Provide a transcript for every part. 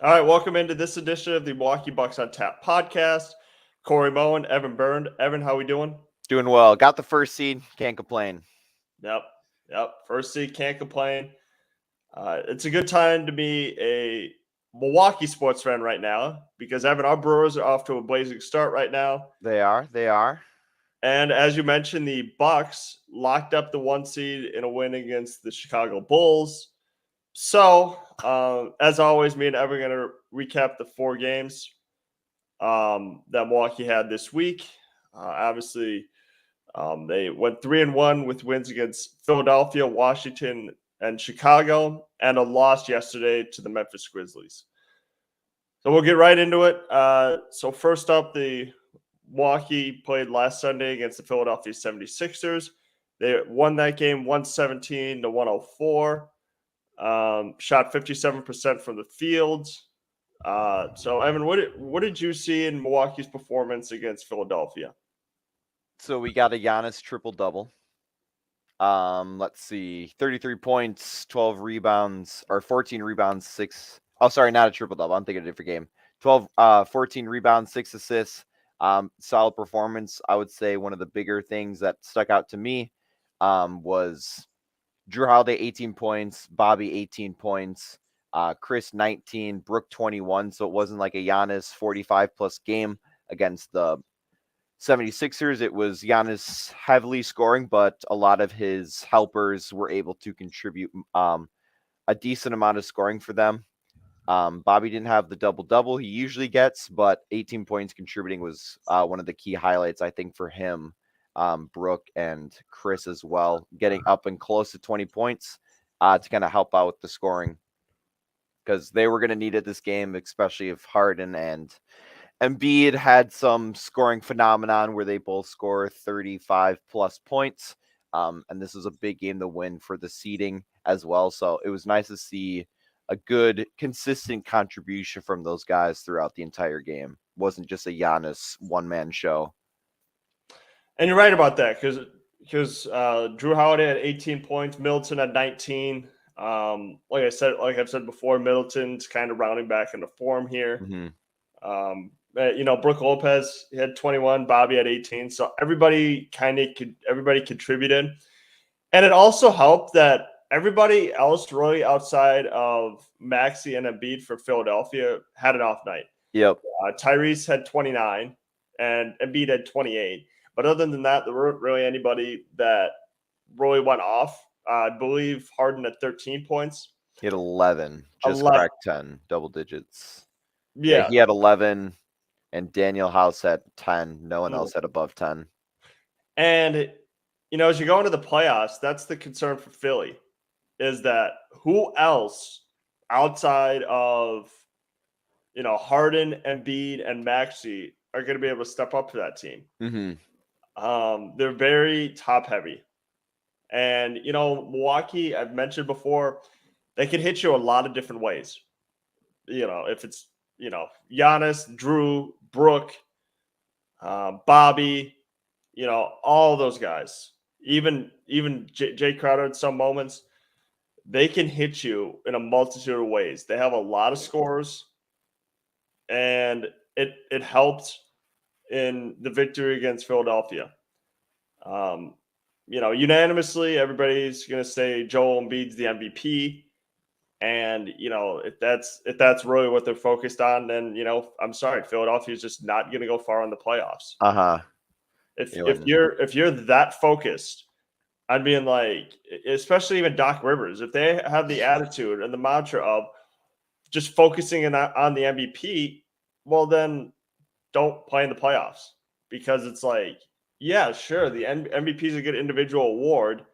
All right, welcome into this edition of the Milwaukee Bucks on Tap podcast. Corey Moen, Evan Bernd. Evan, how we doing? Doing well. Got the first seed. Can't complain. Yep, yep. First seed, can't complain. It's a good time to be a Milwaukee sports fan right now because Evan, our Brewers are off to a blazing start right now. They are. They are. And as you mentioned, the Bucks locked up the 1 seed in a win against the Chicago Bulls. So, as always, me and Evan are going to recap the 4 games that Milwaukee had this week. Obviously, they went 3-1 with wins against Philadelphia, Washington, and Chicago, and a loss yesterday to the Memphis Grizzlies. So we'll get right into it. So first up, the Milwaukee played last Sunday against the Philadelphia 76ers. They won that game 117-104. Shot 57% from the field. So Evan, what did you see in Milwaukee's performance against Philadelphia? So we got a Giannis triple-double. Let's see. 33 points, 12 rebounds, or 14 rebounds, 6. Oh, sorry, not a triple-double. I'm thinking of a different game. 14 rebounds, 6 assists. Solid performance. I would say one of the bigger things that stuck out to me was Jrue Holiday, 18 points, Bobby, 18 points, Chris, 19, Brook, 21. So it wasn't like a Giannis 45-plus game against the 76ers. It was Giannis heavily scoring, but a lot of his helpers were able to contribute a decent amount of scoring for them. Bobby didn't have the double-double he usually gets, but 18 points contributing was one of the key highlights, I think, for him. Brook and Chris as well, getting up and close to 20 points to kind of help out with the scoring because they were going to need it this game, especially if Harden and Embiid had some scoring phenomenon where they both score 35-plus points. And this was a big game to win for the seeding as well. So it was nice to see a good, consistent contribution from those guys throughout the entire game. It wasn't just a Giannis one-man show. And you're right about that because Jrue Holiday had 18 points, Middleton had 19. Like I've said before, Middleton's kind of rounding back into form here. Mm-hmm. Brook Lopez had 21, Bobby had 18. So everybody contributed, and it also helped that everybody else really outside of Maxey and Embiid for Philadelphia had an off night. Yep. Tyrese had 29 and Embiid had 28. But other than that, there weren't really anybody that really went off. I believe Harden had 13 points. He had 11. Just 11. cracked 10, double digits. Yeah. He had 11, and Daniel House had 10. No one else had above 10. And, as you go into the playoffs, that's the concern for Philly, is that who else outside of, Harden, Embiid, and Maxey are going to be able to step up to that team. Mm-hmm. They're very top heavy. And, Milwaukee, I've mentioned before, they can hit you a lot of different ways. If it's, Giannis, Jrue, Brook, Bobby, all those guys, even Jay Crowder at some moments, they can hit you in a multitude of ways. They have a lot of scores, and it helped in the victory against Philadelphia. Unanimously, everybody's going to say Joel Embiid's the MVP. And, if that's really what they're focused on, then, I'm sorry, Philadelphia is just not going to go far in the playoffs. Uh-huh. If you're that focused on being like, especially even Doc Rivers, if they have the attitude and the mantra of just focusing on the MVP, well, then don't play in the playoffs, because it's like, yeah, sure, the MVP is a good individual award,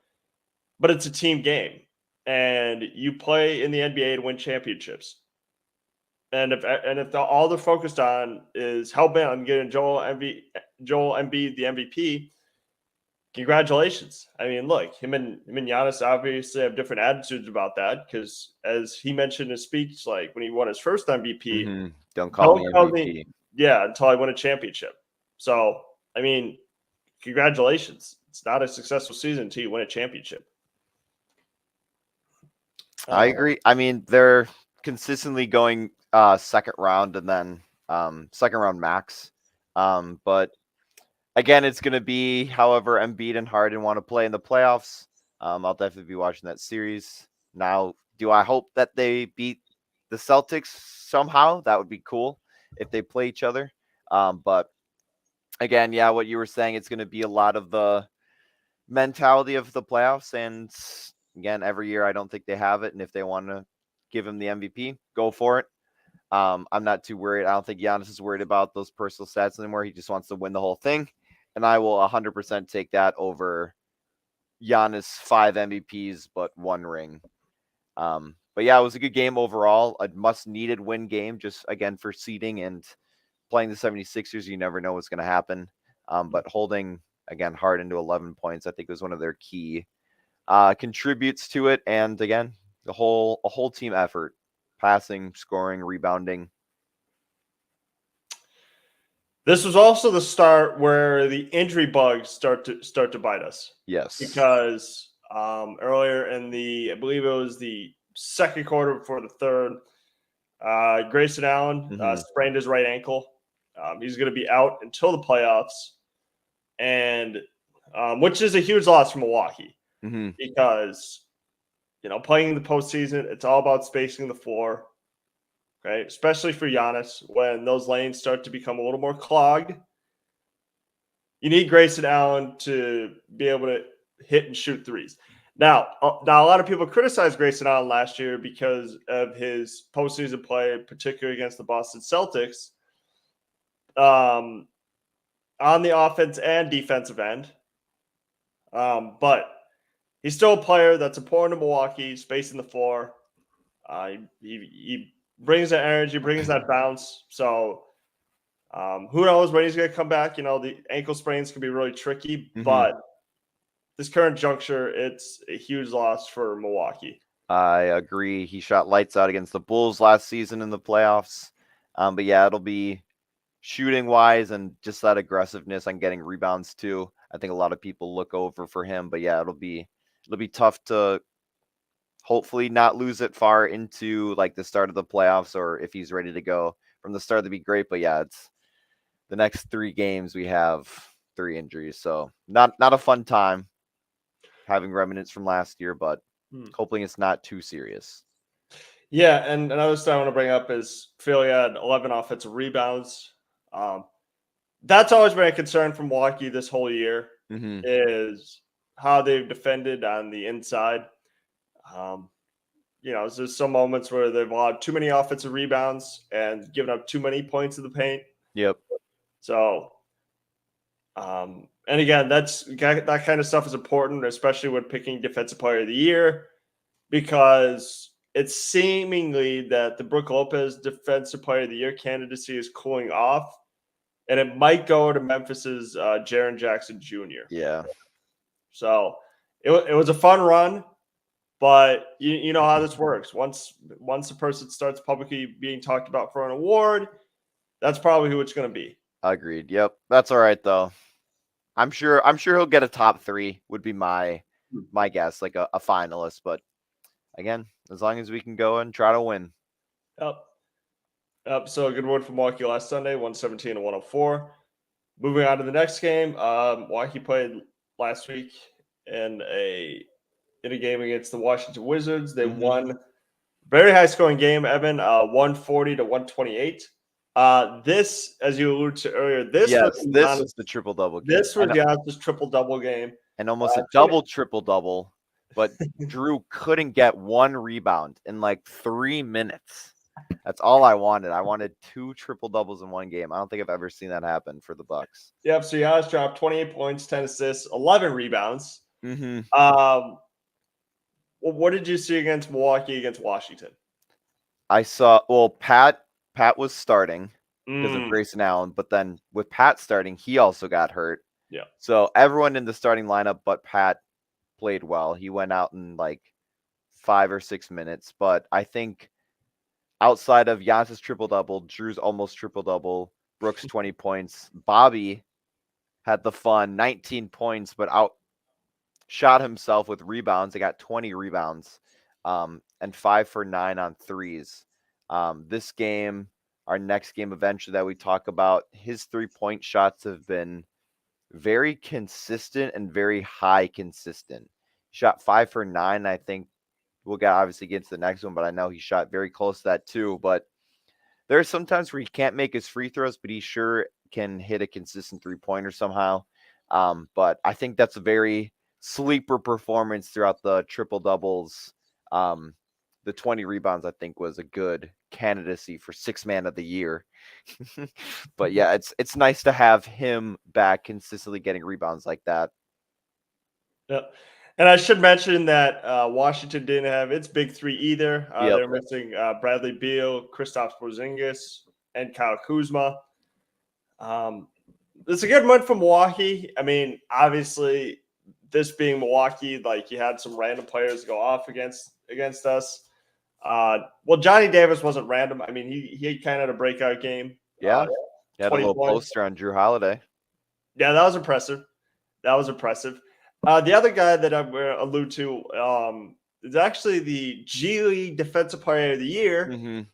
but it's a team game, and you play in the NBA to win championships. And if all they're focused on is hell-bent on getting Joel Embiid the MVP, congratulations. I mean, look, him and Giannis obviously have different attitudes about that, because as he mentioned in his speech, like when he won his first MVP, mm-hmm. Don't call me MVP. Until I win a championship. So, I mean, congratulations. It's not a successful season until you win a championship. I agree. I mean, they're consistently going second round and then second round max. But again, it's going to be however Embiid and Harden want to play in the playoffs. I'll definitely be watching that series. Now, do I hope that they beat the Celtics somehow? That would be cool if they play each other. But again, yeah, what you were saying, it's going to be a lot of the mentality of the playoffs. And again, every year I don't think they have it. And if they want to give him the MVP, go for it. I'm not too worried. I don't think Giannis is worried about those personal stats anymore. He just wants to win the whole thing. And I will 100% take that over Giannis 5 MVPs, but 1 ring. But yeah, it was a good game overall. A must-needed win game, just again for seeding and playing the 76ers. You never know what's going to happen. But holding, again, Harden to 11 points, I think was one of their key contributes to it. And again, a whole team effort, passing, scoring, rebounding. This was also the start where the injury bugs start to bite us. Yes. Because earlier in I believe it was the second quarter before the third, Grayson Allen sprained his right ankle. He's going to be out until the playoffs, and which is a huge loss for Milwaukee because playing in the postseason, it's all about spacing the floor. Okay, especially for Giannis, when those lanes start to become a little more clogged, you need Grayson Allen to be able to hit and shoot threes. Now a lot of people criticized Grayson Allen last year because of his postseason play, particularly against the Boston Celtics, on the offense and defensive end. But he's still a player that's important to Milwaukee, spacing the floor. He brings that energy, brings that bounce. So who knows when he's going to come back? The ankle sprains can be really tricky, but this current juncture, it's a huge loss for Milwaukee. I agree. He shot lights out against the Bulls last season in the playoffs. But yeah, it'll be shooting wise and just that aggressiveness on getting rebounds too. I think a lot of people look over for him, but yeah, it'll be tough to hopefully not lose it far into like the start of the playoffs, or if he's ready to go from the start, that'd be great. But yeah, it's the next 3 games we have 3 injuries, so not a fun time having remnants from last year, but hoping it's not too serious. Yeah, and another stat I want to bring up is Philly had 11 offensive rebounds. That's always been a concern from Milwaukee this whole year, is how they've defended on the inside. There's some moments where they've allowed too many offensive rebounds and given up too many points in the paint. Yep. So, and again, that kind of stuff is important, especially when picking Defensive Player of the Year, because it's seemingly that the Brook Lopez Defensive Player of the Year candidacy is cooling off, and it might go to Memphis's Jaren Jackson Jr. Yeah. So it was a fun run, but you know how this works. Once a person starts publicly being talked about for an award, that's probably who it's going to be. Agreed. Yep. That's all right though. I'm sure he'll get a top 3 would be my guess, like a finalist. But again, as long as we can go and try to win. Yep. So a good win for Milwaukee last Sunday, 117-104. Moving on to the next game, Milwaukee played last week in a game against the Washington Wizards. They won. Very high scoring game, Evan, 140-128. This, as you alluded to earlier, this was the triple double game. This was Giannis' triple double game, and almost a double triple double. But Drew couldn't get 1 rebound in like 3 minutes. That's all I wanted. I wanted 2 triple doubles in 1 game. I don't think I've ever seen that happen for the Bucks. Yep. So Giannis dropped 28 points, 10 assists, 11 rebounds. What did you see against Milwaukee against Washington? I saw Pat was starting because of Grayson Allen, but then with Pat starting, he also got hurt. Yeah. So everyone in the starting lineup but Pat played well. He went out in like 5 or 6 minutes, but I think outside of Giannis' triple-double, Drew's almost triple-double, Brooks 20 points, Bobby had the fun 19 points, but outshot himself with rebounds. They got 20 rebounds and 5 for 9 on threes. This game, our next game eventually that we talk about, his 3-point shots have been very consistent and very high consistent. Shot 5 for 9. I think we'll obviously get to the next one, but I know he shot very close to that too. But there are some times where he can't make his free throws, but he sure can hit a consistent 3-pointer somehow. But I think that's a very sleeper performance throughout the triple doubles. The 20 rebounds, I think, was a good candidacy for 6th man of the year. But yeah, it's nice to have him back consistently getting rebounds like that. Yeah. And I should mention that Washington didn't have its big three either. Yep. They're missing Bradley Beal, Kristaps Porzingis, and Kyle Kuzma. It's a good win from Milwaukee. I mean, obviously, this being Milwaukee, like you had some random players go off against us. Well, Johnny Davis wasn't random. I mean, he kind of had a breakout game. Yeah, he had a little points. poster on Drew Holiday. Yeah, that was impressive. The other guy that I'm going to allude to is actually the G League Defensive Player of the Year,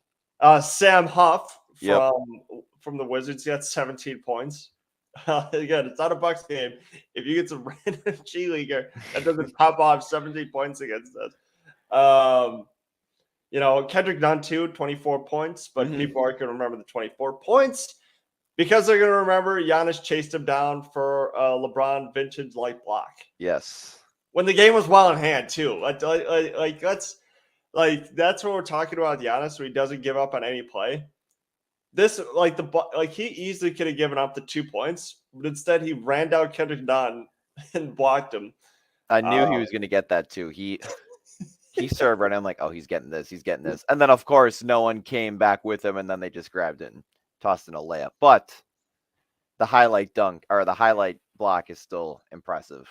Sam Huff from the Wizards. He got 17 points. Again, it's not a Bucks game. If you get some random G Leaguer that doesn't pop off 17 points against us. Kendrick Nunn too, 24 points, but people aren't going to remember the 24 points because they're going to remember Giannis chased him down for a LeBron vintage-like block. Yes. When the game was well in hand too. That's what we're talking about Giannis, where he doesn't give up on any play. This he easily could have given up the 2 points, but instead he ran down Kendrick Nunn and blocked him. I knew he was going to get that too. He started running. I'm like, oh, he's getting this. And then, of course, no one came back with him, and then they just grabbed it and tossed in a layup. But the highlight dunk or the highlight block is still impressive.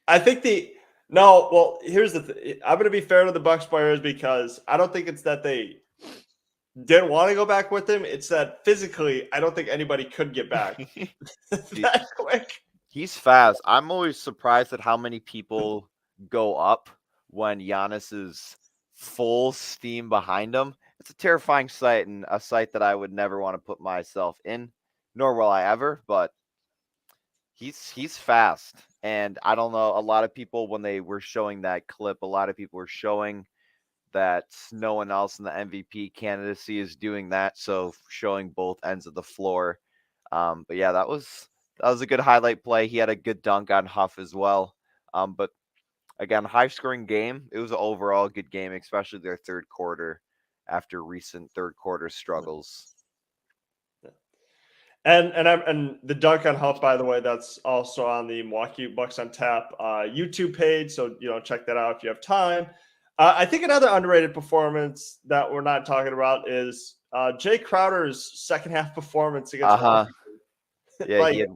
I think here's the thing. I'm going to be fair to the Bucks players because I don't think it's that they didn't want to go back with him. It's that physically, I don't think anybody could get back that quick. He's fast. I'm always surprised at how many people go up when Giannis is full steam behind him. It's a terrifying sight and a sight that I would never want to put myself in, nor will I ever, but he's fast. And I don't know, a lot of people, when they were showing that clip, a lot of people were showing that no one else in the MVP candidacy is doing that. So showing both ends of the floor. But yeah, that was a good highlight play. He had a good dunk on Huff as well. But again, high scoring game. It was an overall good game, especially their third quarter after recent third quarter struggles. And the dunk on Huff, by the way, that's also on the Milwaukee Bucks on Tap YouTube page. So check that out if you have time. I think another underrated performance that we're not talking about is Jay Crowder's second half performance against Washington. Yeah, he had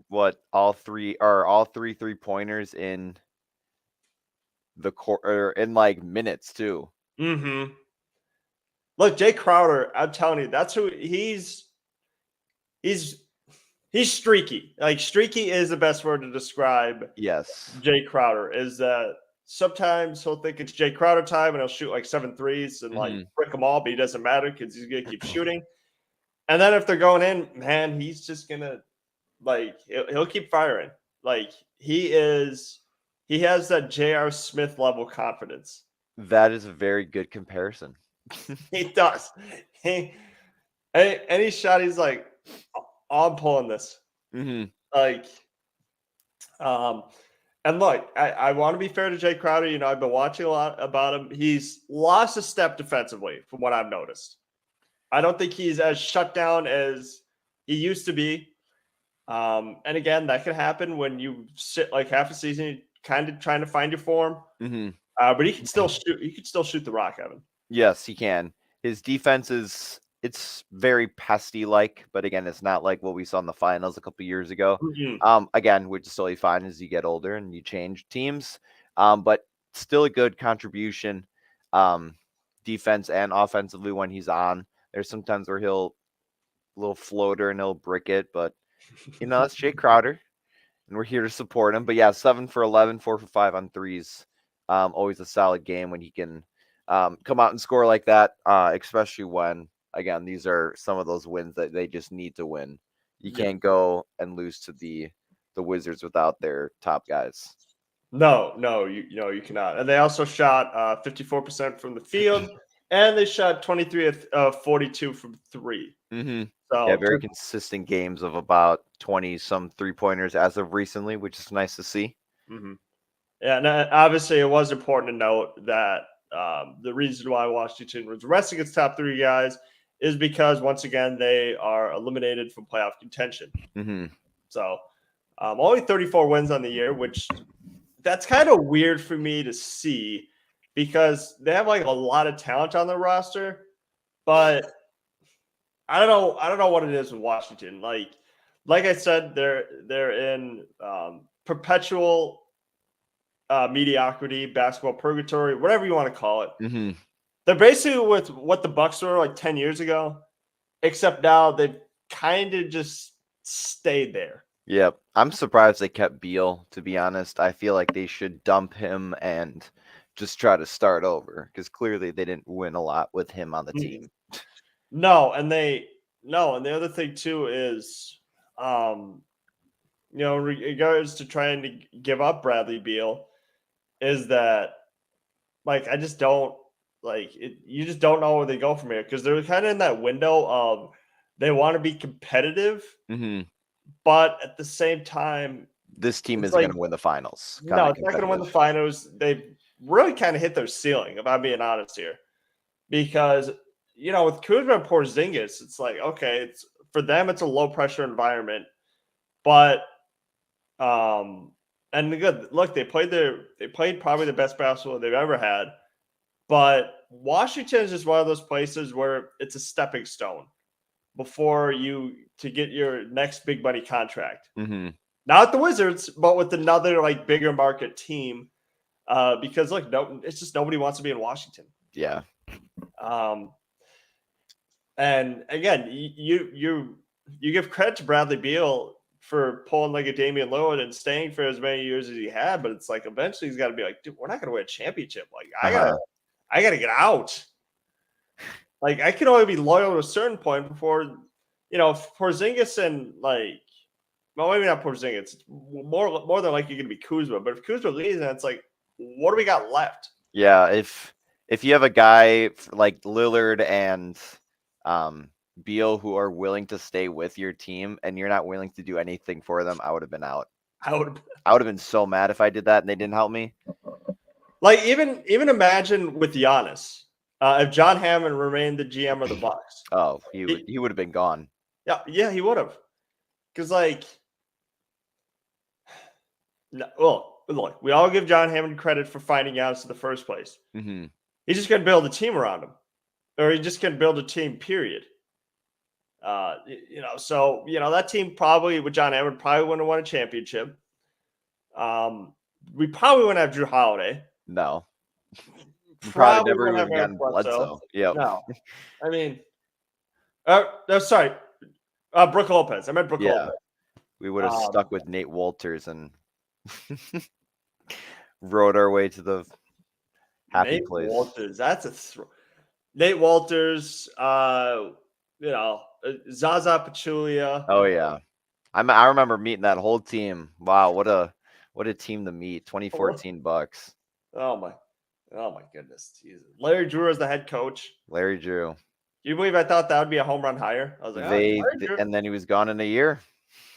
all three 3-pointers in the quarter in like minutes too. Mm-hmm. Look, Jay Crowder, I'm telling you, that's who he's streaky. Like streaky is the best word to describe. Yes, Jay Crowder is that. Sometimes he'll think it's Jay Crowder time and he'll shoot like 7 threes and like brick them all, but he doesn't matter because he's going to keep shooting. And then if they're going in, man, he's just going to he'll keep firing. Like he has that J.R. Smith level confidence. That is a very good comparison. He does. Any shot, he's like, I'm pulling this. And look, I want to be fair to Jay Crowder. I've been watching a lot about him. He's lost a step defensively from what I've noticed. I don't think he's as shut down as he used to be. And again, that can happen when you sit like half a season kind of trying to find your form. But he can still shoot. He can still shoot the rock, Evan. Yes, he can. His defense it's very pesty-like, but again, it's not like what we saw in the finals a couple years ago. Again, which is totally fine as you get older and you change teams. But still a good contribution, defense and offensively when he's on. There's sometimes where he'll little floater and he'll brick it, but that's Jay Crowder, and we're here to support him. But yeah, 7 for 11, 4 for 5 on threes. Always a solid game when he can come out and score like that, especially when, again, these are some of those wins that they just need to win. You can't go and lose to the Wizards without their top guys. No, you cannot. And they also shot 54% from the field, and they shot 23 of 42 from 3. Mm-hmm. So Yeah, very consistent games of about 20-some three-pointers as of recently, which is nice to see. Mm-hmm. Yeah, and obviously it was important to note that the reason why Washington was resting its top 3 guys is because, once again, they are eliminated from playoff contention. Mm-hmm. So only 34 wins on the year, which that's kind of weird for me to see because they have like a lot of talent on their roster, but I don't know what it is with Washington. Like I said, they're in perpetual mediocrity, basketball purgatory, whatever you want to call it. Mm-hmm. They're basically with what the Bucks were like 10 years ago, except now they've kind of just stayed there. Yep. I'm surprised they kept Beal, to be honest. I feel like they should dump him and just try to start over because clearly they didn't win a lot with him on the team. No, and the other thing too is, in regards to trying to give up Bradley Beal, is that like I just don't like it. You just don't know where they go from here because they're kind of in that window of they want to be competitive, Mm-hmm. but at the same time, this team it's isn't going like- to win the finals. no, it's not going to win the finals. They've really kind of hit their ceiling, if I'm being honest here, because with Kuzma and Porzingis, it's like okay, it's for them, it's a low pressure environment, but and good look, they played probably the best basketball they've ever had, but Washington is just one of those places where it's a stepping stone before you to get your next big money contract. Mm-hmm. Not the Wizards, but with another like bigger market team. Because look, it's just nobody wants to be in Washington. Yeah. And again, you give credit to Bradley Beal for pulling like a Damian Lillard and staying for as many years as he had, but it's like eventually he's got to be like, dude, we're not going to win a championship. Like I gotta get out. Like I can only be loyal to a certain point before, Porzingis and like, well, maybe not Porzingis. It's more than likely going to be Kuzma. But if Kuzma leaves, then it's like, what do we got left? Yeah, if you have a guy like Lillard and Beal who are willing to stay with your team and you're not willing to do anything for them, I would have been out. I would have been so mad if I did that and they didn't help me. Like even imagine with Giannis, if John Hammond remained the GM of the Bucks. Oh, he would have been gone. Yeah, he would have. Because like, well, look, we all give John Hammond credit for finding Giannis in the first place. Mm-hmm. He's just going to build a team around him, or he's just going to build a team. Period. So that team probably with John Hammond probably wouldn't have won a championship. We probably wouldn't have Drew Holiday. No. Probably never even gotten Bledsoe. Yep. No. I mean, sorry. Brook Lopez. I meant Brook Lopez. We would have stuck with Nate Walters and rode our way to the happy place. Walters, that's a Nate Walters, Zaza Pachulia. Oh yeah. I remember meeting that whole team. Wow, what a team to meet. 2014 Bucks. Oh my goodness. Jesus. Larry Drew as the head coach. Larry Drew. You believe I thought that would be a home run hire? I was like, and then he was gone in a year.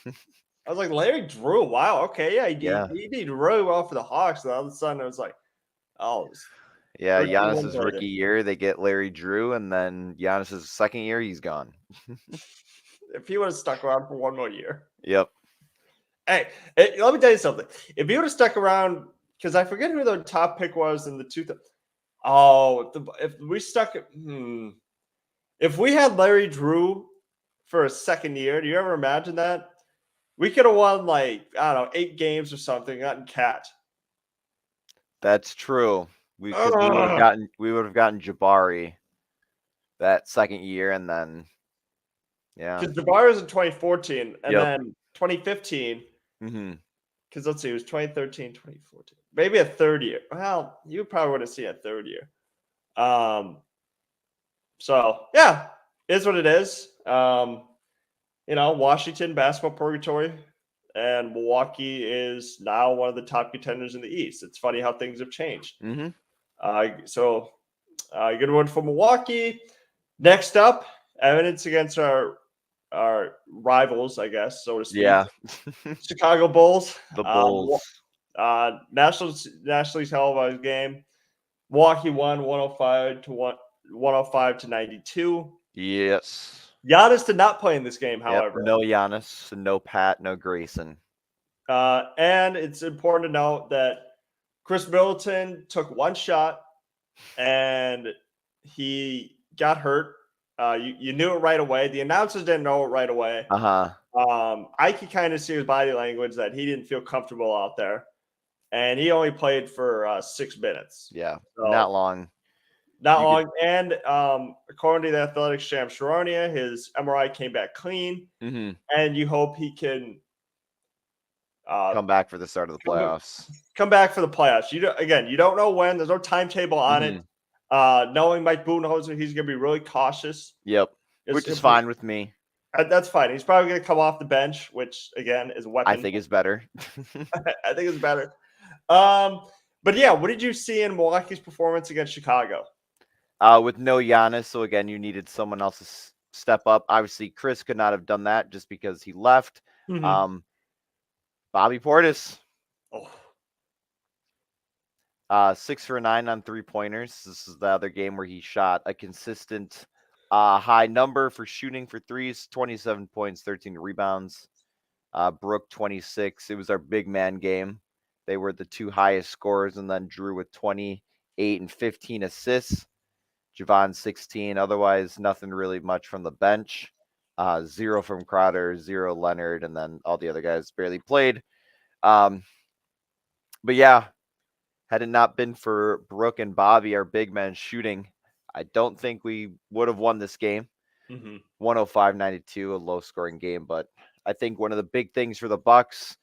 I was like, Larry Drew. Wow. Okay. Yeah. He did really well for the Hawks. And all of a sudden, it was like, yeah. Giannis's rookie year, they get Larry Drew, and then Giannis's second year, he's gone. If he would have stuck around for one more year. Yep. Hey, let me tell you something. If he would have stuck around, because I forget who the top pick was in the 2000. If we had Larry Drew for a second year, do you ever imagine that? We could have won 8 games or something, gotten cat. That's true. We would have gotten Jabari that second year, and then because Jabari was in 2014, and then 2015. Mm-hmm. Because let's see, it was 2013, 2014, maybe a third year. Well, you probably would have seen a third year. So yeah, is what it is. Washington basketball purgatory, and Milwaukee is now one of the top contenders in the East. It's funny how things have changed. Mm-hmm. Good one for Milwaukee. Next up, evidence against our rivals, I guess, so to speak. Yeah. Chicago Bulls. The Bulls. Nationally televised game. Milwaukee won 105 to 92. Yes. Giannis did not play in this game, however. Yep. No Giannis, no Pat, no Grayson. And it's important to note that Chris Middleton took one shot and he got hurt. You knew it right away. The announcers didn't know it right away. I could kind of see his body language that he didn't feel comfortable out there. And he only played for 6 minutes. Yeah, so, not long. Not long. And according to the Athletics champ Sharonia, his MRI came back clean. Mm-hmm. And you hope he can come back for the start of the playoffs. Come back for the playoffs. You don't know when. There's no timetable on it. Knowing Mike Budenholzer, he's going to be really cautious. Yep, which is fine with me. That's fine. He's probably going to come off the bench, which, again, is a weapon. I think is better. I think it's better. But, yeah, what did you see in Milwaukee's performance against Chicago? With no Giannis, so, again, you needed someone else to step up. Obviously, Chris could not have done that just because he left. Mm-hmm. Bobby Portis. 6 for 9 on 3-pointers. This is the other game where he shot a consistent high number for shooting for threes, 27 points, 13 rebounds. Brook, 26. It was our big man game. They were the 2 highest scorers, and then Drew with 28 and 15 assists. Javon, 16. Otherwise, nothing really much from the bench. 0 from Crowder, 0 Leonard, and then all the other guys barely played. But yeah, had it not been for Brook and Bobby, our big men shooting, I don't think we would have won this game. 105-92, a low-scoring game. But I think one of the big things for the Bucks,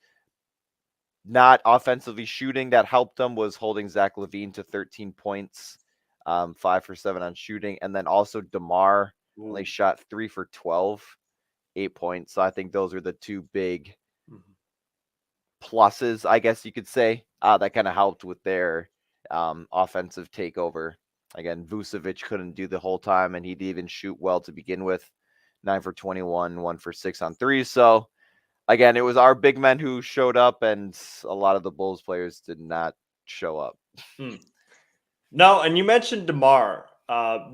not offensively shooting, that helped them was holding Zach LaVine to 13 points, 5 for 7 on shooting. And then also DeMar only shot 3 for 12, 8 points. So I think those are the 2 big pluses, I guess you could say, that kind of helped with their offensive takeover. Again, Vucevic couldn't do the whole time, and he didn't even shoot well to begin with. 9 for 21, 1 for 6 on 3. So, again, it was our big men who showed up, and a lot of the Bulls players did not show up. No, and you mentioned DeMar.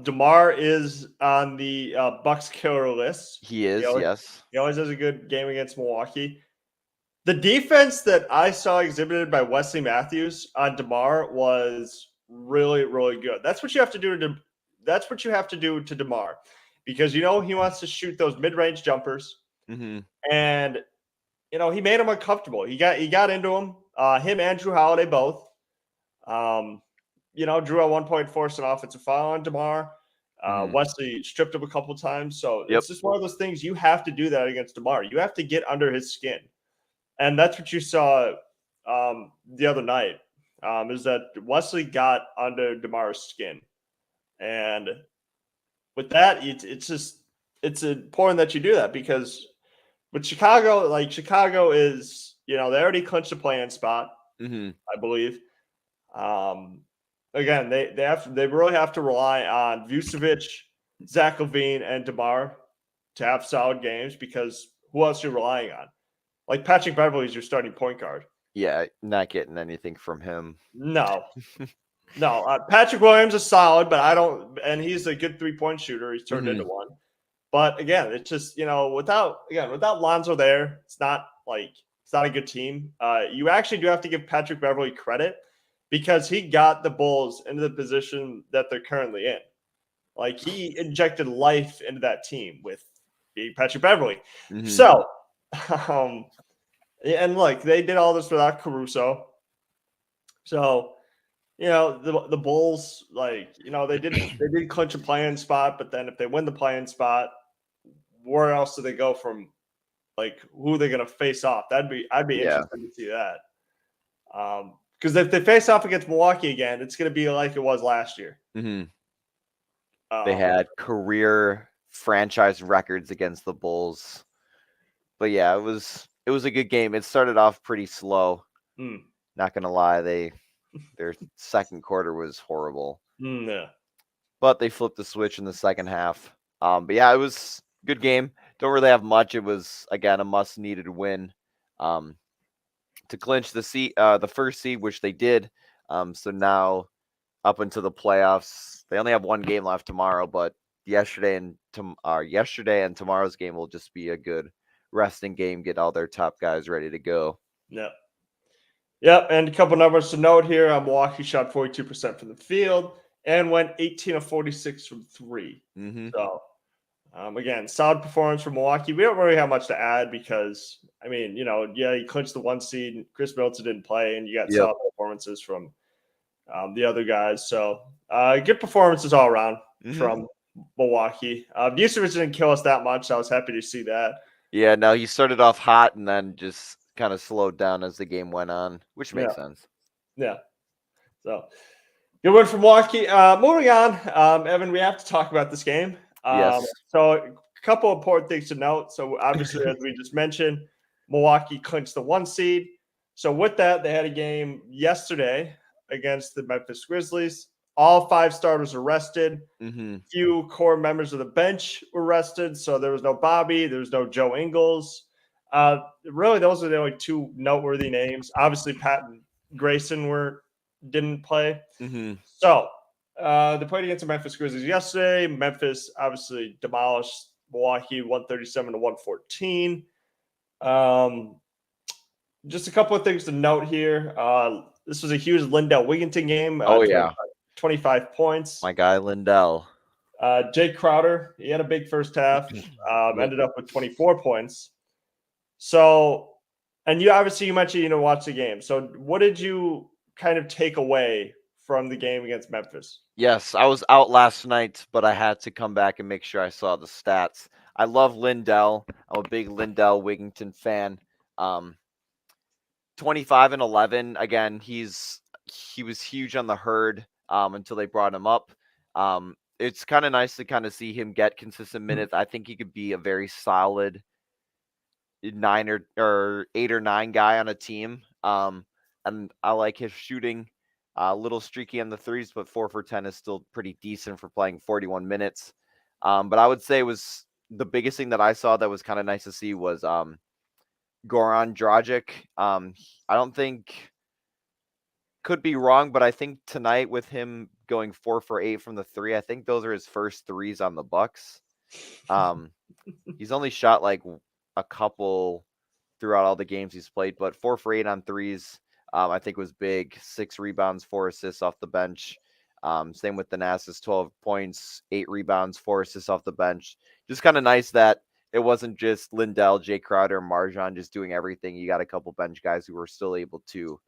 DeMar is on the Bucks killer list. He is, yes. He always has a good game against Milwaukee. The defense that I saw exhibited by Wesley Matthews on DeMar was really, really good. That's what you have to do to DeMar, because he wants to shoot those mid-range jumpers, and he made him uncomfortable. He got into him. Him and Drew Holiday both. Drew at one point forced an offensive foul on DeMar. Wesley stripped him a couple times. So it's just one of those things. You have to do that against DeMar. You have to get under his skin. And that's what you saw the other night, is that Wesley got under DeMar's skin. And with that, it's important that you do that, because with Chicago, Chicago is, they already clinched a play-in spot, I believe. Again, they really have to rely on Vucevic, Zach LaVine, and DeMar to have solid games, because who else are you relying on? Patrick Beverley is your starting point guard. Yeah, not getting anything from him. No. Patrick Williams is solid, but and he's a good 3-point shooter. He's turned into one. But again, it's just, without Lonzo there, it's not a good team. You actually do have to give Patrick Beverley credit, because he got the Bulls into the position that they're currently in. He injected life into that team with being Patrick Beverley. So, and look, they did all this without Caruso. So, the Bulls, they did clinch a play-in spot, but then if they win the play-in spot, where else do they go from? Who are they going to face off? I'd be interested to see that. Because if they face off against Milwaukee again, it's going to be like it was last year. They had career franchise records against the Bulls. But yeah, it was a good game. It started off pretty slow. Not gonna lie, their second quarter was horrible. Yeah. But they flipped the switch in the second half. But yeah, it was a good game. Don't really have much. It was again a must-needed win to clinch the first seed, which they did. So now up into the playoffs, they only have one game left tomorrow. But yesterday and tomorrow's game will just be a good resting game. Get all their top guys ready to go. Yeah. Yep, and a couple numbers to note here. Milwaukee shot 42% from the field and went 18 of 46 from 3. So, again, solid performance from Milwaukee. We don't really have much to add because, I mean, you clinched the 1 seed. Chris Middleton didn't play, and you got solid performances from the other guys. So, good performances all around from Milwaukee. Vucevic didn't kill us that much. So I was happy to see that. Yeah, no, he started off hot and then just kind of slowed down as the game went on, which makes sense. Yeah. So, good win from Milwaukee. Moving on, Evan, we have to talk about this game. Yes. So, a couple important things to note. So, obviously, as we just mentioned, Milwaukee clinched the 1 seed. So, with that, they had a game yesterday against the Memphis Grizzlies. All 5 starters were rested. Few core members of the bench were rested. So, there was no Bobby. There was no Joe Ingles. Really, those are the only 2 noteworthy names. Obviously, Pat and Grayson didn't play. So, they played against the Memphis Grizzlies yesterday. Memphis obviously demolished Milwaukee 137 to 114. Just a couple of things to note here. This was a huge Lindell Wigginton game. 25 points. My guy Lindell. Jake Crowder, he had a big first half. Ended up with 24 points. So, and you mentioned you didn't watch the game. So, what did you kind of take away from the game against Memphis? Yes, I was out last night, but I had to come back and make sure I saw the stats. I love Lindell. I'm a big Lindell Wigginton fan. 25 and 11. Again, he was huge on the herd until they brought him up. It's kind of nice to kind of see him get consistent minutes. I think he could be a very solid 9 or 8 or 9 guy on a team. And I like his shooting. A little streaky on the threes, but 4 for 10 is still pretty decent for playing 41 minutes. But I would say was the biggest thing that I saw that was kind of nice to see was Goran Dragic. I don't think, could be wrong, but I think tonight with him going 4 for 8 from the 3, I think those are his first 3s on the Bucks. He's only shot like a couple throughout all the games he's played, but 4 for 8 on 3s. I think was big. 6 rebounds, 4 assists off the bench. Same with Thanasis, 12 points, 8 rebounds, 4 assists off the bench. Just kind of nice that it wasn't just Lindell, Jay Crowder, Marjan just doing everything. You got a couple bench guys who were still able to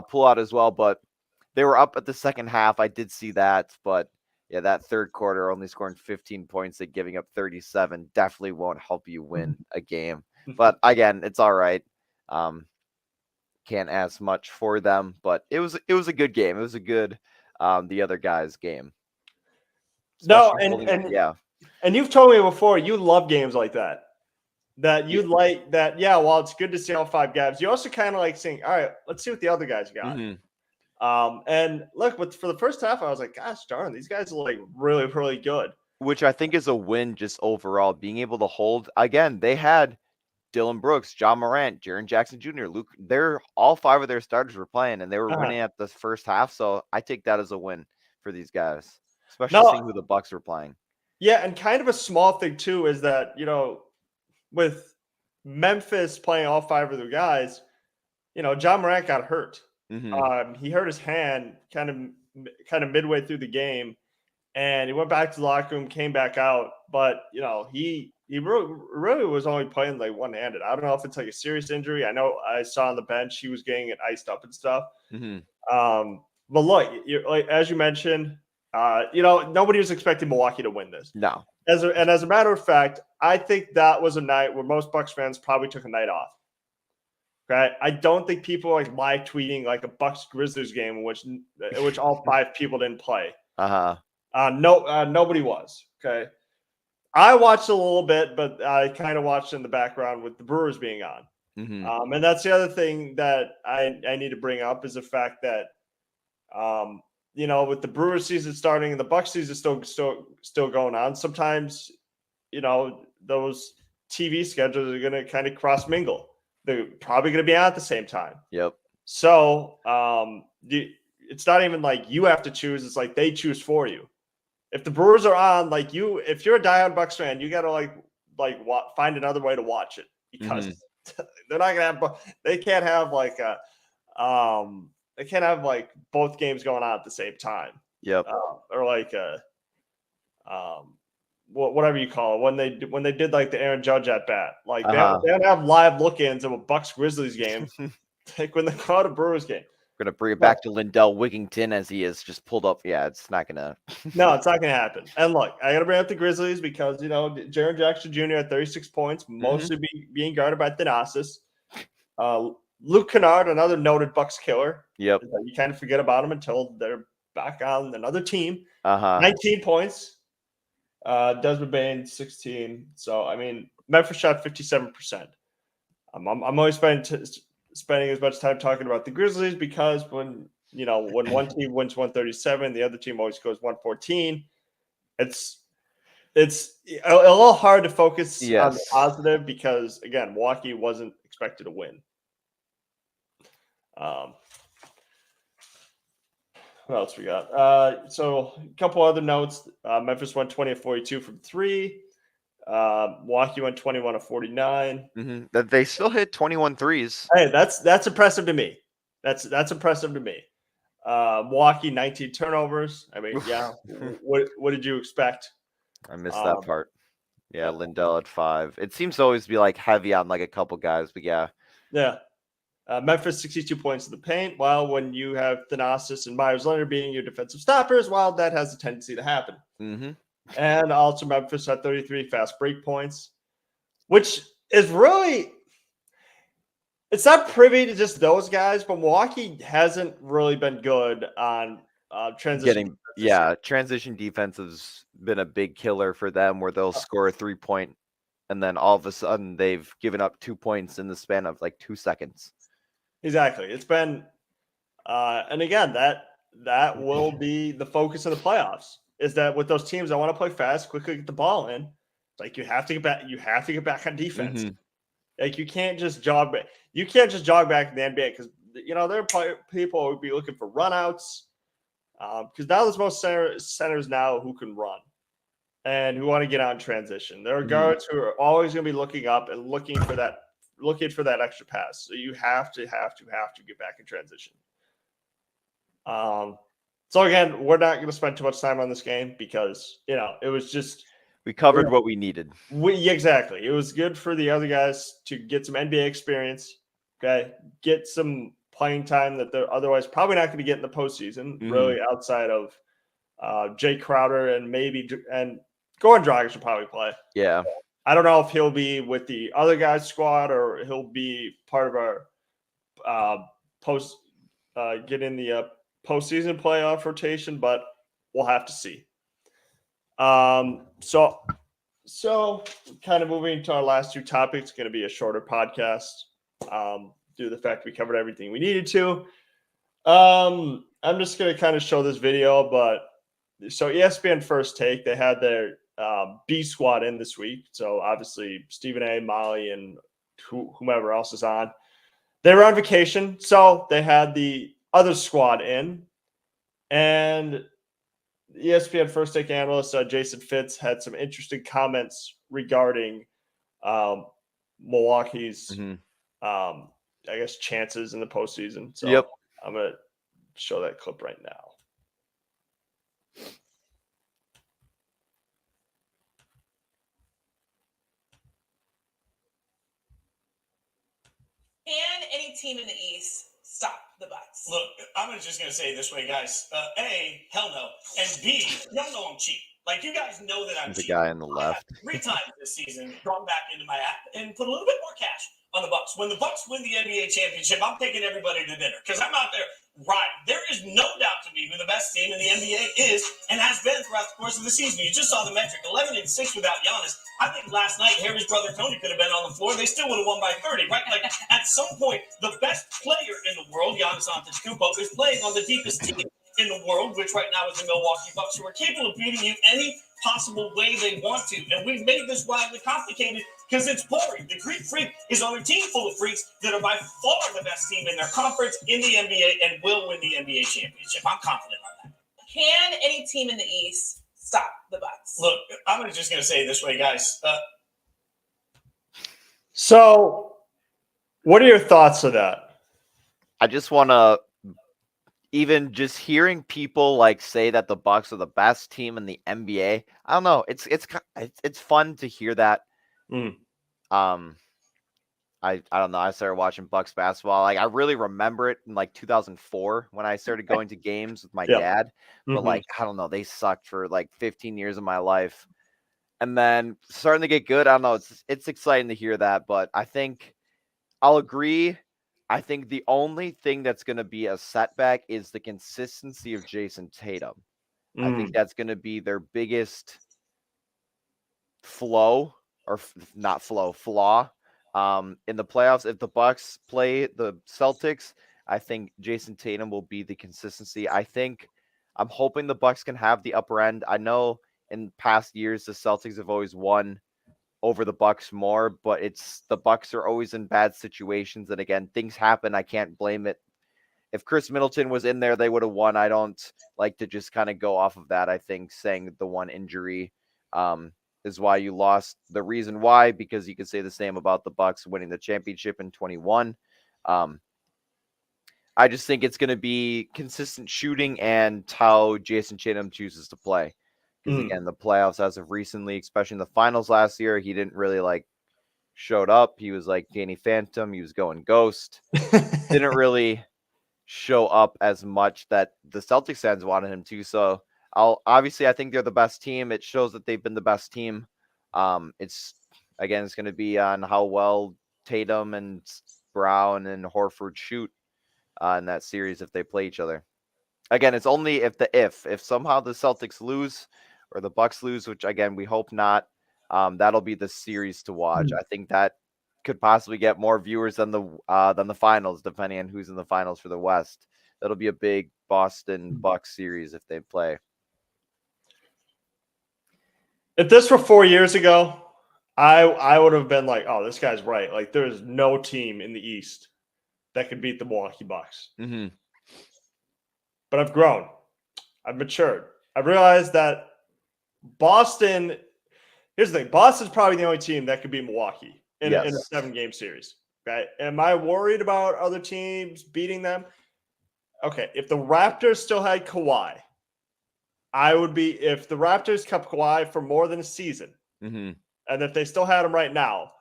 pull out as well. But they were up at the second half. I did see that. But yeah, that third quarter only scoring 15 points and giving up 37 definitely won't help you win a game. But again, it's all right. Can't ask much for them, but it was a good game. It was a good the other guy's game. And you've told me before you love games like that. That you like that, while it's good to see all 5 guys, you also kind of like saying, all right, let's see what the other guys got. And look, for the first half, I was like, gosh darn, these guys are like really, really good. Which I think is a win just overall, being able to hold. Again, they had Dylan Brooks, John Morant, Jaren Jackson Jr., Luke. They're all 5 of their starters were playing, and they were winning at the first half. So I take that as a win for these guys, especially seeing who the Bucks were playing. Yeah, and kind of a small thing too is that with Memphis playing all 5 of their guys, John Morant got hurt. He hurt his hand kind of midway through the game, and he went back to the locker room, came back out, but he really was only playing like one-handed. I don't know if it's like a serious injury. I know I saw on the bench he was getting it iced up and stuff. But look, as you mentioned, nobody was expecting Milwaukee to win this. No. As a matter of fact, I think that was a night where most Bucks fans probably took a night off. Okay, I don't think people like live tweeting like a Bucks Grizzlies game in which all 5 people didn't play. Nobody was. Okay. I watched a little bit, but I kind of watched in the background with the Brewers being on. Mm-hmm. And that's the other thing that I need to bring up is the fact that, with the Brewers season starting and the Bucs season still going on, sometimes, those TV schedules are going to kind of cross mingle. They're probably going to be on at the same time. Yep. So it's not even like you have to choose. It's like they choose for you. If the Brewers are on, if you're a diehard Bucs fan, you got to find another way to watch it because they're not gonna have. They can't have they can't have both games going on at the same time. Yep. Or whatever you call it when they did the Aaron Judge at bat. They don't have live look-ins of a Bucs Grizzlies game. When they call it a Brewers game. We're going to bring it back to Lindell Wigington as he is just pulled up. Yeah, it's not going to. No, it's not going to happen. And look, I got to bring up the Grizzlies because, Jaren Jackson Jr. had 36 points, mostly being guarded by Thanasis. Luke Kennard, another noted Bucs killer. Yep. You kind of forget about him until they're back on another team. 19 points. Desmond Bain, 16. So, Memphis shot 57%. I'm always spending as much time talking about the Grizzlies because when one team wins 137, the other team always goes 114. It's a little hard to focus on the positive because, again, Milwaukee wasn't expected to win. What else we got? So a couple other notes. Memphis won 20 of 42 from 3. Milwaukee went 21 of 49. They still hit 21 threes. Hey, that's impressive to me. That's impressive to me. Milwaukee 19 turnovers. Yeah. What did you expect? I missed that part. Yeah, Lindell at 5. It seems to always be heavy on a couple guys, but yeah. Yeah. Memphis 62 points in the paint. While when you have Thanasis and Myers Leonard being your defensive stoppers, that has a tendency to happen. And also Memphis had 33 fast break points, which is really – it's not privy to just those guys, but Milwaukee hasn't really been good on transition. Transition defense has been a big killer for them where they'll score a 3-point and then all of a sudden they've given up 2 points in the span of 2 seconds. Exactly. It's been and again, that will be the focus of the playoffs. Is that with those teams that want to play fast, quickly get the ball in, you have to get back. You have to get back on defense. You can't just jog back. You can't just jog back in the NBA because there are people who would be looking for runouts. Because now there's most centers now who can run and who want to get on transition. There are guards who are always going to be looking up and looking for that extra pass. So you have to get back in transition. So again, we're not going to spend too much time on this game because, it was just we covered what we needed. Exactly. It was good for the other guys to get some NBA experience. Okay, get some playing time that they're otherwise probably not going to get in the postseason. Really, outside of Jay Crowder and Goran Dragic should probably play. Yeah. I don't know if he'll be with the other guys' squad or he'll be part of our get in the postseason playoff rotation, but we'll have to see. So kind of moving to our last two topics, going to be a shorter podcast due to the fact we covered everything we needed to. I'm just going to kind of show this video, but so ESPN First Take, they had their B squad in this week. So obviously Stephen A, Molly, and whomever else is on. They were on vacation, so they had the other squad in. And ESPN First Take analyst Jason Fitz had some interesting comments regarding Milwaukee's, chances in the postseason. So I'm going to show that clip right now. Can any team in the East stop the Bucs? Look, I'm just going to say it this way, guys. A, hell no. And B, y'all know I'm cheap. You guys know that I'm cheap. The guy on the left. 3 times this season, gone back into my app and put a little bit more cash on the Bucks. When the Bucks win the NBA championship, I'm taking everybody to dinner because I'm out there riding. There is no doubt to me who the best team in the NBA is and has been throughout the course of the season. You just saw the metric, 11-6 without Giannis. I think last night Harry's brother Tony could have been on the floor. They still would have won by 30, right? Like at some point, the best player in the world, Giannis Antetokounmpo, is playing on the deepest team in the world, which right now is the Milwaukee Bucks, who are capable of beating you any possible way they want to. And we've made this wildly complicated because it's boring. The Greek Freak is on a team full of freaks that are by far the best team in their conference in the NBA and will win the NBA championship. I'm confident on that. Can any team in the East stop the Bucks? Look, I'm just going to say it this way, guys. So, what are your thoughts of that? I just want to, even just hearing people like say that the Bucks are the best team in the NBA. I don't know. It's fun to hear that. I don't know. I started watching Bucks basketball. Like I really remember it in like 2004 when I started going to games with my dad. But like I don't know, they sucked for like 15 years of my life, and then starting to get good. I don't know. It's exciting to hear that, but I think I'll agree. I think the only thing that's going to be a setback is the consistency of Jason Tatum. I think that's going to be their biggest flaw in the playoffs. If the Bucks play the Celtics, I think Jason Tatum will be the consistency. I'm hoping the Bucks can have the upper end. I know in past years the Celtics have always won over the Bucks more, but the Bucks are always in bad situations, and again, things happen. I can't blame it. If Chris Middleton was in there, they would have won. I don't like to just kind of go off of that. I think saying the one injury is why you lost. The reason why, because you could say the same about the Bucks winning the championship in 21. I just think it's going to be consistent shooting and how Jason Tatum chooses to play. Because again, the playoffs as of recently, especially in the finals last year, he didn't really like showed up. He was like Danny Phantom. He was going ghost. Didn't really show up as much that the Celtics fans wanted him to. So I think they're the best team. It shows that they've been the best team. It's going to be on how well Tatum and Brown and Horford shoot in that series if they play each other. Again, it's only if somehow the Celtics lose or the Bucks lose, which again we hope not. That'll be the series to watch. I think that could possibly get more viewers than the finals, depending on who's in the finals for the West. That'll be a big Boston Bucks series if they play. If this were 4 years ago, I would have been like, "Oh, this guy's right." Like, there is no team in the East that could beat the Milwaukee Bucks. But I've grown. I've matured. I've realized that Boston. Here's the thing: Boston's probably the only team that could beat Milwaukee in a 7-game series. Okay? Am I worried about other teams beating them? Okay, if the Raptors still had Kawhi, I would be. If the Raptors kept Kawhi for more than a season, and if they still had him right now,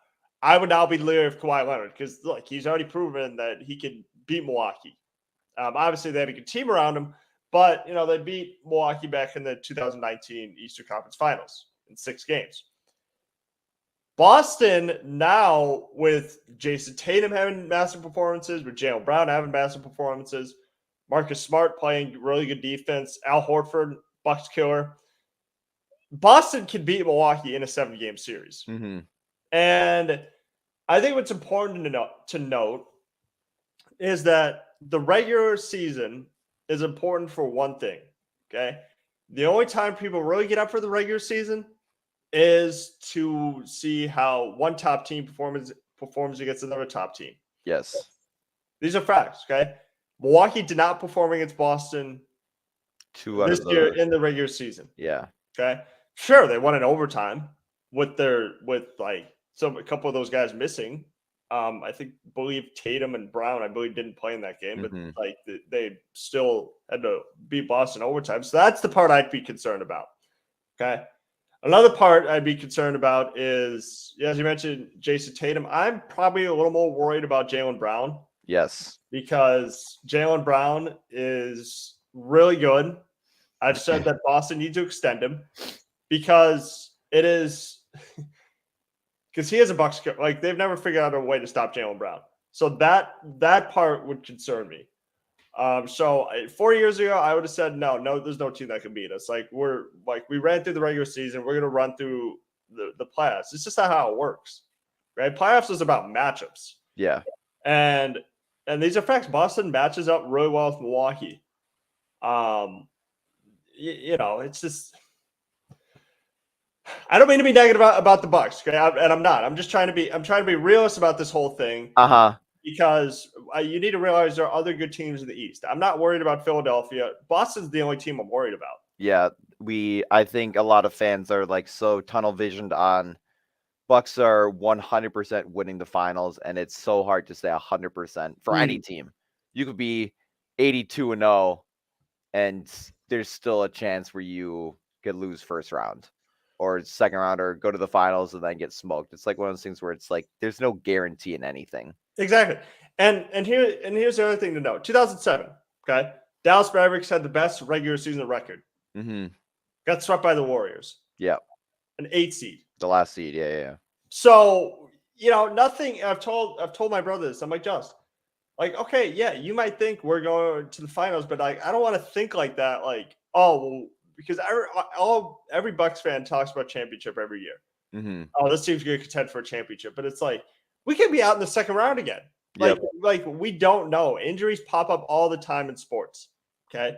I would now be leery of Kawhi Leonard because look, he's already proven that he can beat Milwaukee. Obviously, they have a good team around him, but they beat Milwaukee back in the 2019 Eastern Conference Finals in 6 games. Boston now with Jason Tatum having massive performances, with Jaylen Brown having massive performances, Marcus Smart playing really good defense, Al Horford, Bucks killer. Boston can beat Milwaukee in a 7-game series. And I think what's important to note is that the regular season is important for one thing, okay? The only time people really get up for the regular season is to see how one top team performs against another top team. Yes. These are facts, okay? Milwaukee did not perform against Boston this year in the regular season. Yeah. Okay. Sure, they won in overtime with a couple of those guys missing. I believe Tatum and Brown, didn't play in that game, but they still had to beat Boston overtime. So that's the part I'd be concerned about. Okay. Another part I'd be concerned about is, as you mentioned, Jason Tatum. I'm probably a little more worried about Jaylen Brown. Yes. Because Jaylen Brown is really good. I've said that Boston needs to extend him because it is because he is a Bucks. Like they've never figured out a way to stop Jaylen Brown. So that part would concern me. So 4 years ago, I would have said no. There's no team that can beat us. Like we ran through the regular season. We're gonna run through the playoffs. It's just not how it works, right? Playoffs is about matchups. Yeah. And these are facts. Boston matches up really well with Milwaukee. It's just. I don't mean to be negative about the Bucks, okay? And I'm not. I'm trying to be realist about this whole thing. Because you need to realize there are other good teams in the East. I'm not worried about Philadelphia. Boston's the only team I'm worried about. Yeah, I think a lot of fans are like so tunnel visioned on Bucks are 100% winning the finals, and it's so hard to say 100% for any team. You could be 82-0, and there's still a chance where you could lose first round or second round or go to the finals and then get smoked. It's like one of those things where it's like there's no guarantee in anything. Exactly. And here's the other thing to note. 2007, okay? Dallas Mavericks had the best regular season record. Mm-hmm. Got swept by the Warriors. Yeah. An 8 seed. The last seed, yeah. So, nothing. I've told my brother this. I'm like, just like, okay, yeah, you might think we're going to the finals, but like, I don't want to think like that. Like, because every Bucks fan talks about championship every year. Mm-hmm. Oh, this team's going to contend for a championship, but it's like we could be out in the second round again. Like we don't know. Injuries pop up all the time in sports. Okay,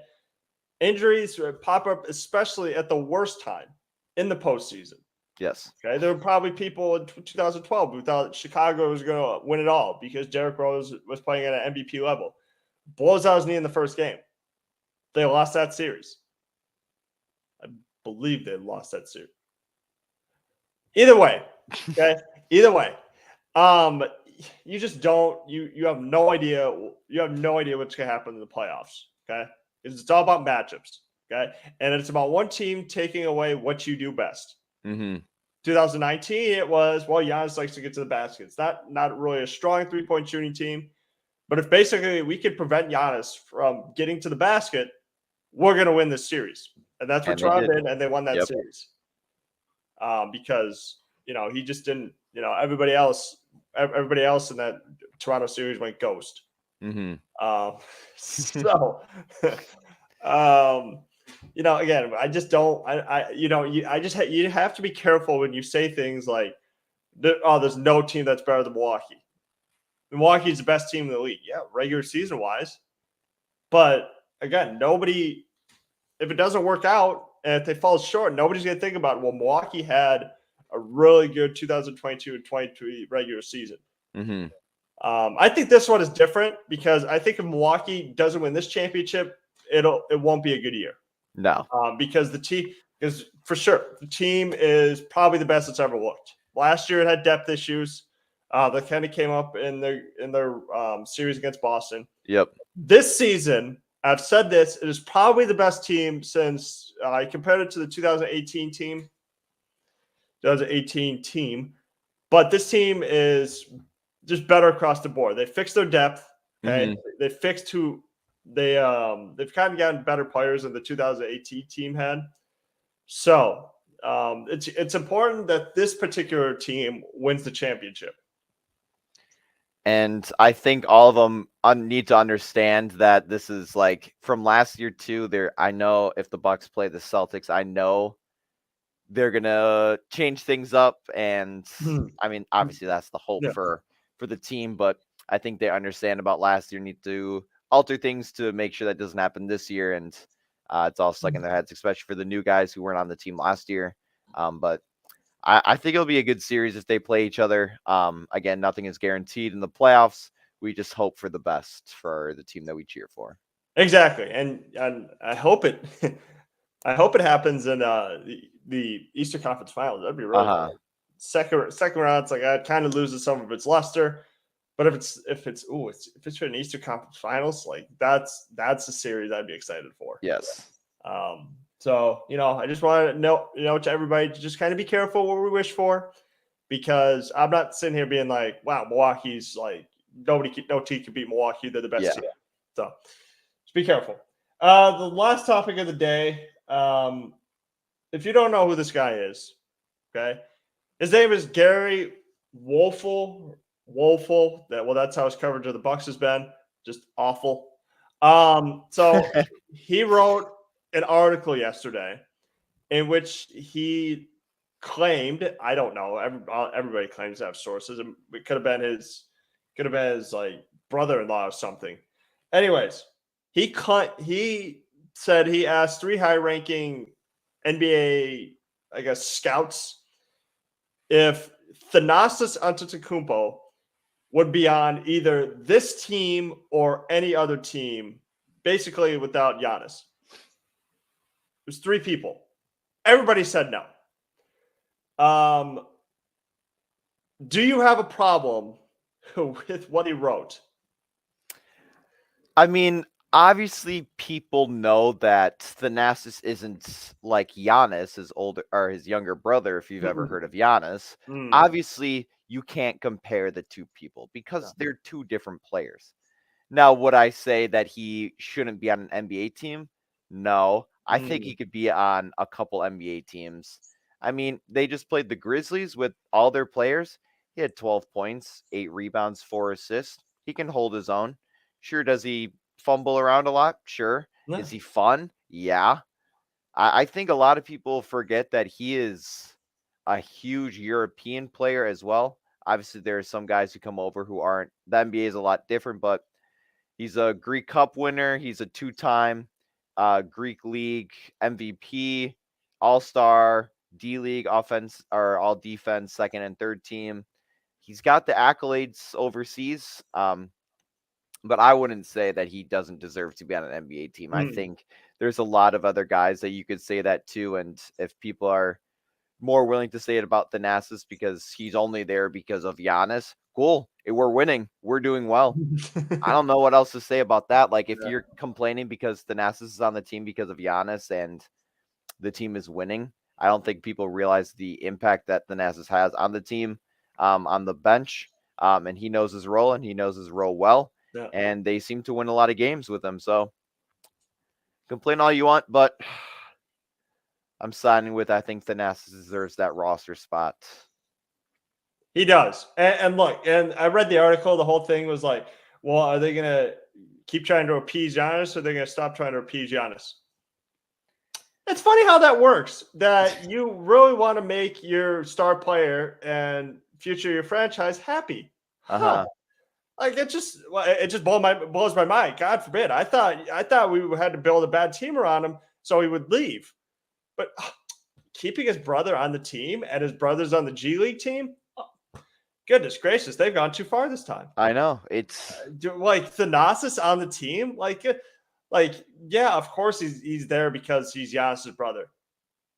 injuries pop up especially at the worst time in the postseason. Yes. Okay, there were probably people in 2012 who thought Chicago was going to win it all because Derrick Rose was playing at an MVP level. Blows out his knee in the first game. They lost that series. I believe they lost that series. Either way, okay. You just don't. You have no idea. You have no idea what's going to happen in the playoffs. Okay, it's all about matchups. Okay, and it's about one team taking away what you do best. Mm-hmm. 2019, it was Giannis likes to get to the basket. It's not really a strong 3-point shooting team, but if basically we could prevent Giannis from getting to the basket, we're going to win this series, and that's what Toronto did, and they won that series. Because he just didn't. Everybody else in that Toronto series went ghost. Mm-hmm. Again, I just don't. You have to be careful when you say things like, there's no team that's better than Milwaukee. Milwaukee's the best team in the league. Yeah, regular season wise, but again, nobody. If it doesn't work out and if they fall short, nobody's going to think about, Milwaukee had a really good 2022 and 23 regular season. Mm-hmm. I think this one is different because I think if Milwaukee doesn't win this championship, it won't be a good year. No. Because for sure the team is probably the best it's ever looked. Last year it had depth issues. That kind of came up in their series against Boston. Yep. This season, I've said this, it is probably the best team since I compared it to the 2018 team. But this team is just better across the board. They fixed their depth. Okay, mm-hmm. They fixed they've kind of gotten better players than the 2018 team had. So it's important that this particular team wins the championship. And I think all of them need to understand that this is like from last year too. I know if the Bucks play the Celtics, I know they're gonna change things up. And I mean, obviously that's the hope for the team, but I think they understand about last year, need to alter things to make sure that doesn't happen this year. And it's all stuck in their heads, especially for the new guys who weren't on the team last year. But I think it'll be a good series if they play each other. Again, nothing is guaranteed in the playoffs. We just hope for the best for the team that we cheer for. Exactly, and I hope it. I hope it happens in the Eastern Conference Finals. That'd be really good. Second round. It's like it kind of loses some of its luster. But if it's for an Eastern Conference Finals, like that's a series I'd be excited for. Yes. So, I just want to note to everybody to just kind of be careful what we wish for, because I'm not sitting here being like, wow, Milwaukee's like no team can beat Milwaukee. They're the best team. So just be careful. The last topic of the day, if you don't know who this guy is, okay, his name is Gery Woelfel. That's how his coverage of the Bucks has been. Just awful. So he wrote an article yesterday in which he claimed, I don't know, everybody claims to have sources. It could have been his like brother-in-law or something. Anyways, he said he asked 3 high-ranking NBA, I guess, scouts if Thanasis Antetokounmpo would be on either this team or any other team, basically without Giannis. There's 3 people. Everybody said no. Do you have a problem with what he wrote? I mean, obviously, people know that Thanasis isn't like Giannis, his older or his younger brother. If you've ever heard of Giannis, obviously you can't compare the 2 people because they're 2 different players. Now, would I say that he shouldn't be on an NBA team? No, I think he could be on a couple NBA teams. I mean, they just played the Grizzlies with all their players. He had 12 points, 8 rebounds, 4 assists. He can hold his own. Sure, does he fumble around a lot? Sure. Yeah. Is he fun? Yeah. I think a lot of people forget that he is a huge European player as well. Obviously, there are some guys who come over who aren't. The NBA is a lot different, but he's a Greek Cup winner. He's a 2-time Greek League MVP, All-Star, D-League offense or all defense, second and third team. He's got the accolades overseas, but I wouldn't say that he doesn't deserve to be on an NBA team. I think there's a lot of other guys that you could say that to, and if people are more willing to say it about Thanasis because he's only there because of Giannis, cool. We're winning. We're doing well. I don't know what else to say about that. Like, if you're complaining because Thanasis is on the team because of Giannis and the team is winning, I don't think people realize the impact that Thanasis has on the team, on the bench. And he knows his role, and he knows his role well. Yeah. And they seem to win a lot of games with him. So complain all you want, but I'm siding with, I think Thanasis deserves that roster spot. He does. And look, and I read the article. The whole thing was like, well, are they going to keep trying to appease Giannis, or are they going to stop trying to appease Giannis? It's funny how that works, that you really want to make your star player and future your franchise happy. Huh. Like, it just blows my mind. God forbid. I thought we had to build a bad team around him so he would leave. But keeping his brother on the team and his brother's on the G League team, goodness gracious, they've gone too far this time. I know. It's like Thanasis on the team. Like, yeah, of course he's there because he's Giannis' brother.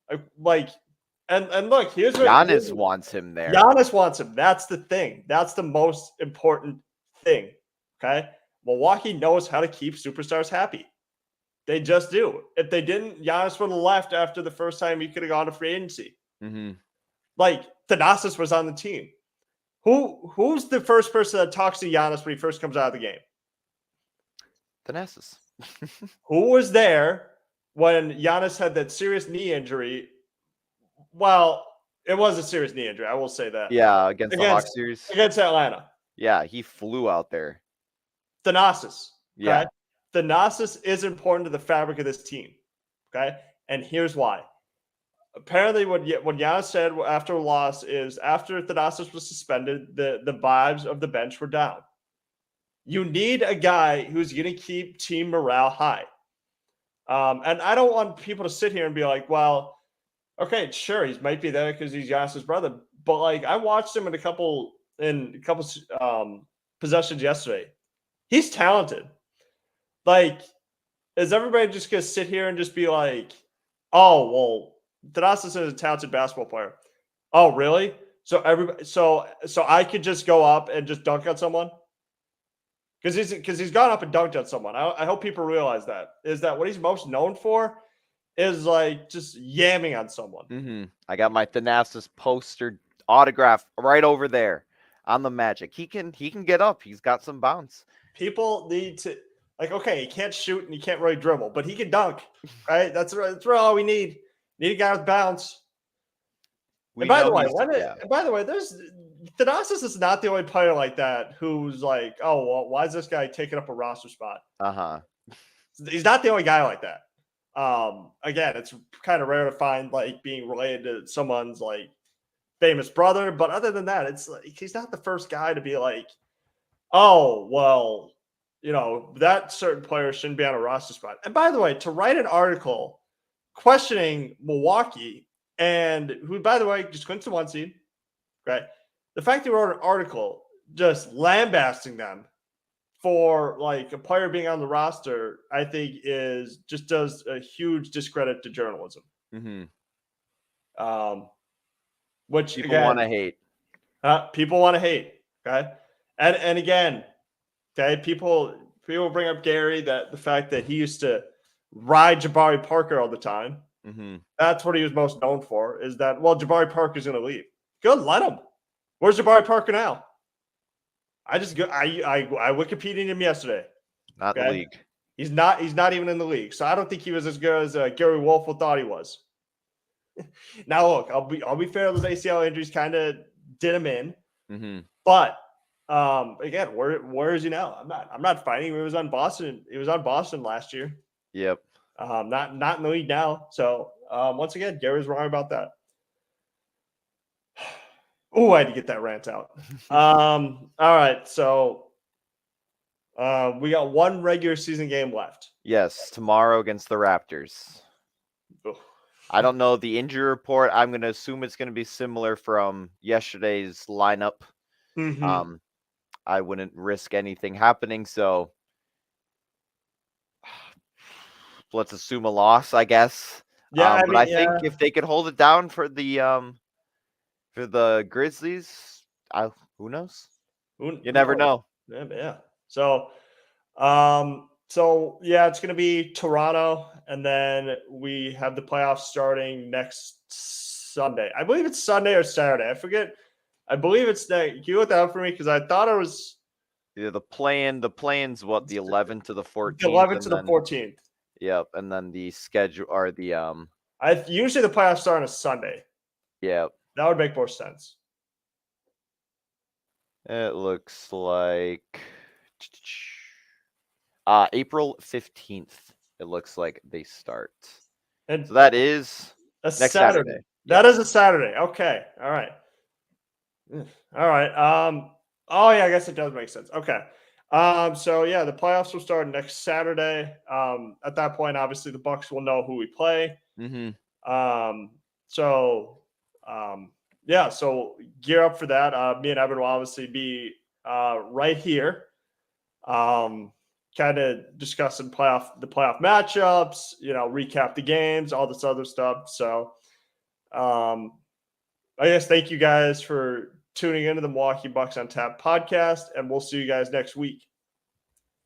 And look, here's what Giannis wants him there. Giannis wants him. That's the thing. That's the most important thing. Okay, Milwaukee knows how to keep superstars happy. They just do. If they didn't, Giannis would have left after the first time he could have gone to free agency. Like, Thanasis was on the team. Who's the first person that talks to Giannis when he first comes out of the game? Thanasis. Who was there when Giannis had that serious knee injury? Well, it was a serious knee injury. I will say that. Yeah, against the Hawks series. Against Atlanta. Yeah, he flew out there. Thanasis. Yeah. Okay? Thanasis is important to the fabric of this team. Okay? And here's why. Apparently, what Giannis said after a loss is after Thanasis was suspended, the vibes of the bench were down. You need a guy who's going to keep team morale high. And I don't want people to sit here and be like, well, okay, sure, he might be there because he's Giannis' brother. But, like, I watched him in a couple possessions yesterday. He's talented. Like, is everybody just going to sit here and just be like, oh, well, Thanasis is a talented basketball player. Oh, really? So I could just go up and just dunk on someone? Because he's gone up and dunked on someone. I hope people realize that. Is that what he's most known for? Is like just yamming on someone. I got my Thanasis poster autograph right over there on the Magic. He can get up. He's got some bounce. People need to, like, okay, he can't shoot and he can't really dribble, but he can dunk, right? That's all we need. Need a guy with bounce. And by the way, there's Thanasis is not the only player like that who's like, oh, well, why is this guy taking up a roster spot? He's not the only guy like that. Again, it's kind of rare to find like being related to someone's like famous brother, but other than that, it's like he's not the first guy to be like, oh, well, that certain player shouldn't be on a roster spot. And by the way, to write an article questioning Milwaukee, and who, by the way, just clinched the 1 seed, right? The fact that he wrote an article just lambasting them for like a player being on the roster, I think just does a huge discredit to journalism. Which people want to hate. People want to hate. Okay. And again, okay, people bring up Gery, that the fact that he used to ride Jabari Parker all the time. That's what he was most known for, is that, well, Jabari Parker's going to leave. Good, let him. Where's Jabari Parker now? I Wikipedia'd him yesterday. Not in the league. He's not even in the league. So I don't think he was as good as Gery Woelfel thought he was. Now look, I'll be fair. Those ACL injuries kind of did him in. But again, where is he now? I'm not fighting. He was on Boston. He was on Boston last year. Yep. Not in the league now. So once again, Gary's wrong about that. Oh, I had to get that rant out. All right. So we got one regular season game left. Yes, tomorrow against the Raptors. Ugh. I don't know the injury report. I'm going to assume it's going to be similar from yesterday's lineup. I wouldn't risk anything happening, so let's assume a loss, I guess. Yeah, I think if they could hold it down for the Grizzlies, who knows? You never know. Yeah. So, it's going to be Toronto, and then we have the playoffs starting next Sunday. I believe it's Sunday or Saturday. I forget. I believe it's that. Can you look that up for me? Because I thought it was. Yeah, the plan's what, the 11th to the 14th. The 11th to the 14th. Yep, and then the schedule or the usually the playoffs start on a Sunday. Yep. That would make more sense. It looks like April 15th. It looks like they start. And so that is next Saturday. That is a Saturday. Okay. All right. All right. Oh yeah, I guess it does make sense. Okay. The playoffs will start next Saturday. At that point, obviously the Bucks will know who we play. So gear up for that. Me and Evan will obviously be right here, kind of discussing the playoff matchups, recap the games, all this other stuff. So I guess thank you guys for tuning into the Milwaukee Bucks on Tap podcast, and we'll see you guys next week.